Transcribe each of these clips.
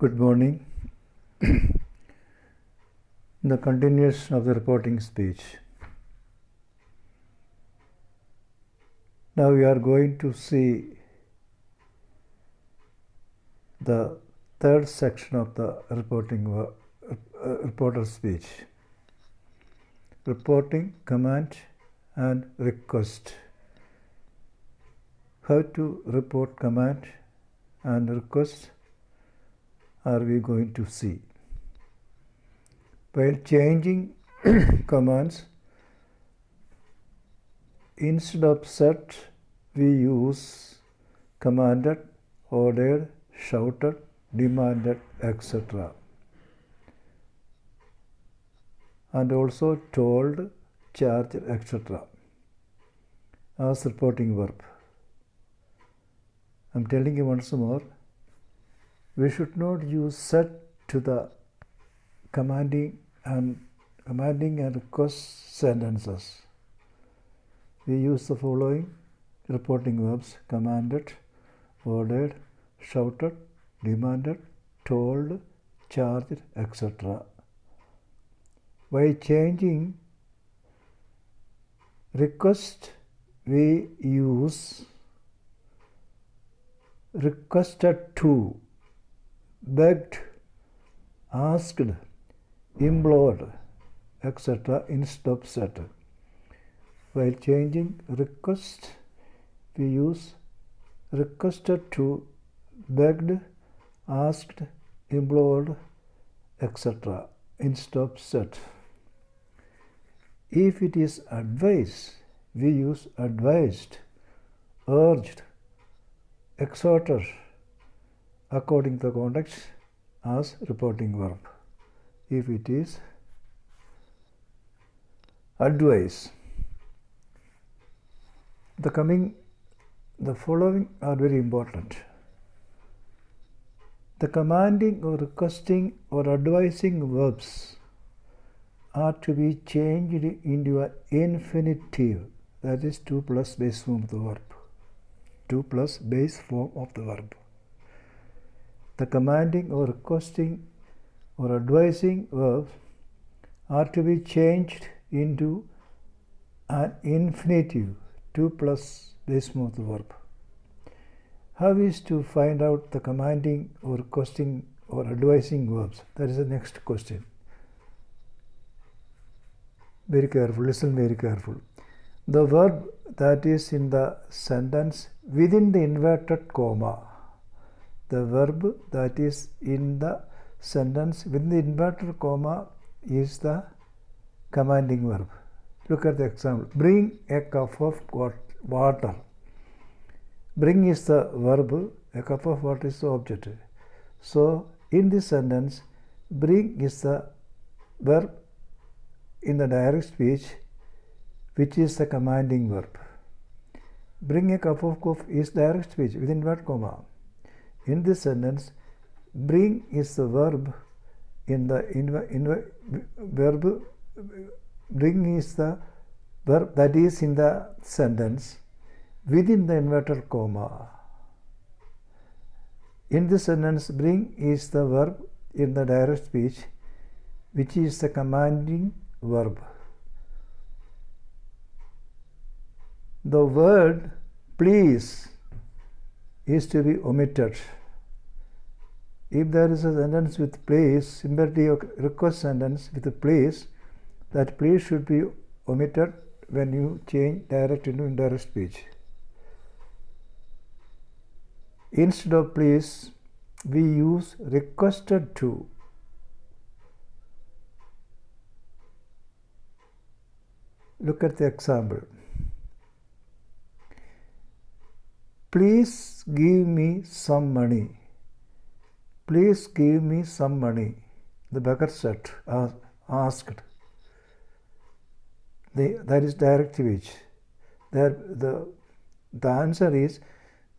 Good morning. The continuation of the reporting speech. Now we are going to see the third section of the reporter speech. Reporting, command and request. How to report command and request are we going to see. While changing commands, instead of set, we use commanded, ordered, shouted, demanded, etc. and also told, charged, etc. as reporting verb. I am telling you once more, we should not use set to the commanding and request sentences. We use the following reporting verbs: commanded, ordered, shouted, demanded, told, charged, etc. By changing request, we use requested to, begged, asked, implored, etc. instead of set. While changing request, we use requested to, begged, asked, implored, etc. instead of set. If it is advice, we use advised, urged, exhorted according to the context as reporting verb. If it is advice, the following are very important. The commanding or requesting or advising verbs are to be changed into an infinitive, that is 2 plus base form of the verb. 2 plus base form of the verb. The commanding or requesting or advising verbs are to be changed into an infinitive, 2 plus base form of the verb. How is to find out the commanding or requesting or advising verbs? That is the next question. Very careful, listen very careful. The verb that is in the sentence within the inverted comma. The verb that is in the sentence within the inverted comma is the commanding verb. Look at the example. Bring a cup of water. Bring is the verb, a cup of water is the object. So, in this sentence, bring is the verb in the direct speech, which is the commanding verb. Bring a cup of coffee is direct speech with inverted comma. In this sentence, bring is the verb in the verb. Bring is the verb that is in the sentence within the inverted comma. In this sentence, bring is the verb in the direct speech, which is the commanding verb. The word please is to be omitted. If there is a sentence with please, imperative request sentence with a please, that please should be omitted when you change direct into indirect speech. Instead of please, we use requested to. Look at the example. Please give me some money. Please give me some money. The beggar said, asked. That is direct speech. The answer is,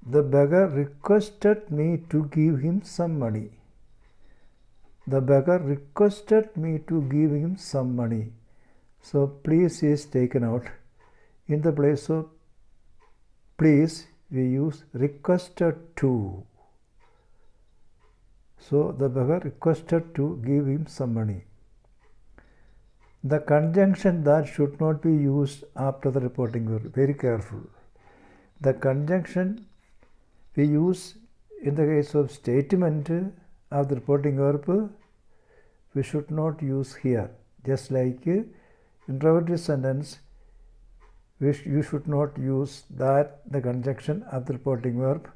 the beggar requested me to give him some money. The beggar requested me to give him some money. So, please is taken out. In the place of please, we use requested to. So the beggar requested to give him some money. The conjunction that should not be used after the reporting verb. Very careful. The conjunction we use in the case of statement of the reporting verb, we should not use here. Just like interrogative sentence, you should not use that, the conjunction of the reporting verb.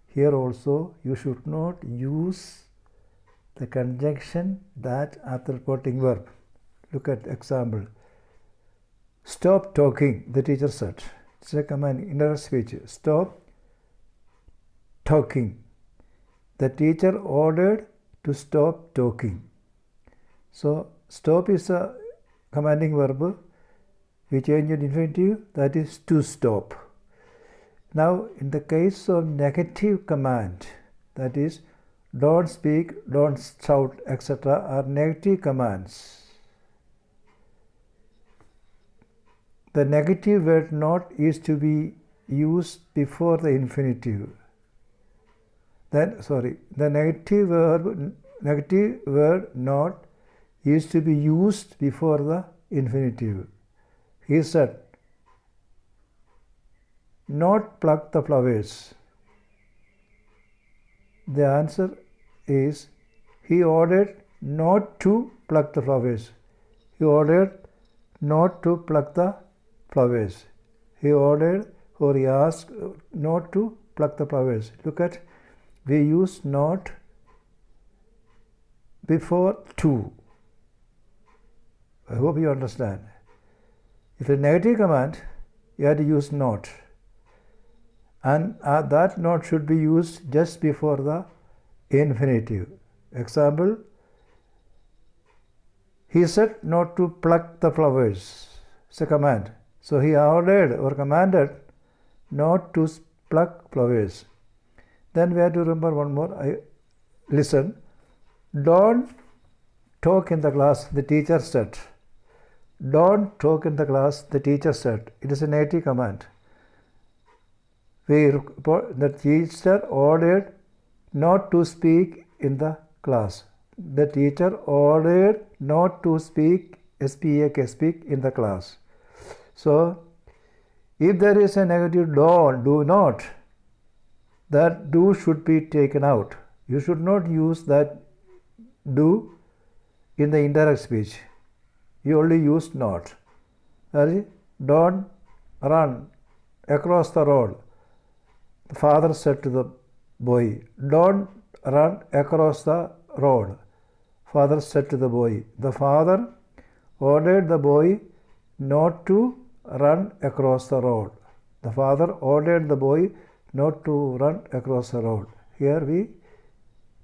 Here also you should not use the conjunction that of the reporting verb. Look at example. Stop talking, the teacher said. It's a command, indirect speech. Stop talking. The teacher ordered to stop talking. So stop is a commanding verb. We change it infinitive, that is to stop. Now in the case of negative command, that is don't speak, don't shout, etc. are negative commands. The negative word not is to be used before the infinitive. The negative word not is to be used before the infinitive. He said, not pluck the flowers. The answer is, he ordered not to pluck the flowers. He ordered not to pluck the flowers. He ordered or he asked not to pluck the flowers. Look at, we use not before to. I hope you understand. If a negative command, you have to use not. And that not should be used just before the infinitive. Example, he said not to pluck the flowers. It's a command. So he ordered or commanded not to pluck flowers. Then we have to remember one more. Listen. Don't talk in the class, the teacher said. Don't talk in the class, the teacher said. It is a negative command. The teacher ordered not to speak in the class. The teacher ordered not to speak, speak in the class. So, if there is a negative don't, do not, that do should be taken out. You should not use that do in the indirect speech. You only use not. Don't run across the road. The father said to the boy, don't run across the road. Father said to the boy. The father ordered the boy not to run across the road. The father ordered the boy not to run across the road. Here we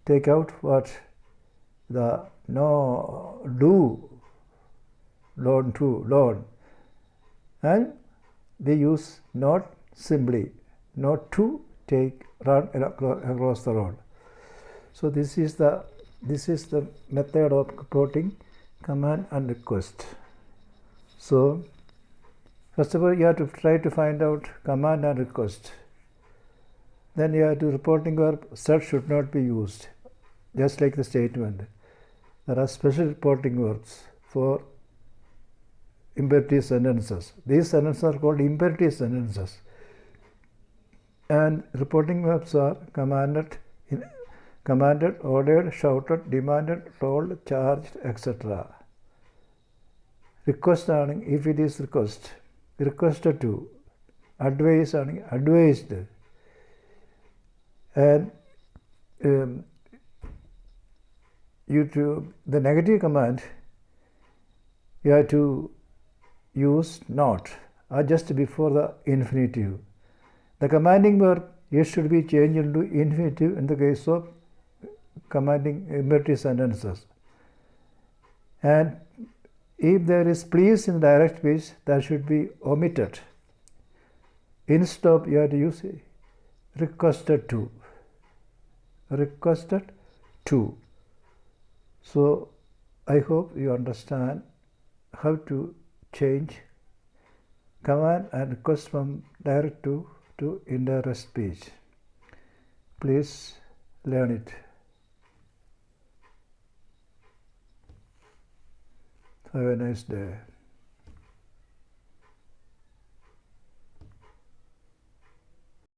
take out what? The no, do, don't to, don't. And we use not simply, not to run across the road. So this is the method of reporting command and request. So first of all, you have to try to find out command and request. Then you have to reporting verb such should not be used, just like the statement. There are special reporting verbs for imperative sentences. These sentences are called imperative sentences. And reporting verbs are commanded, ordered, shouted, demanded, told, charged, etc. Request, if it is request, requested to. Advise, advised. And the negative command, you have to use not just before the infinitive. The commanding verb should be changed into infinitive in the case of commanding imperative sentences. And if there is please in the direct speech, that should be omitted. Instead of, you have to use requested to. Requested to. So I hope you understand how to change command and request from direct to indirect speech. Please learn it. Have a nice day.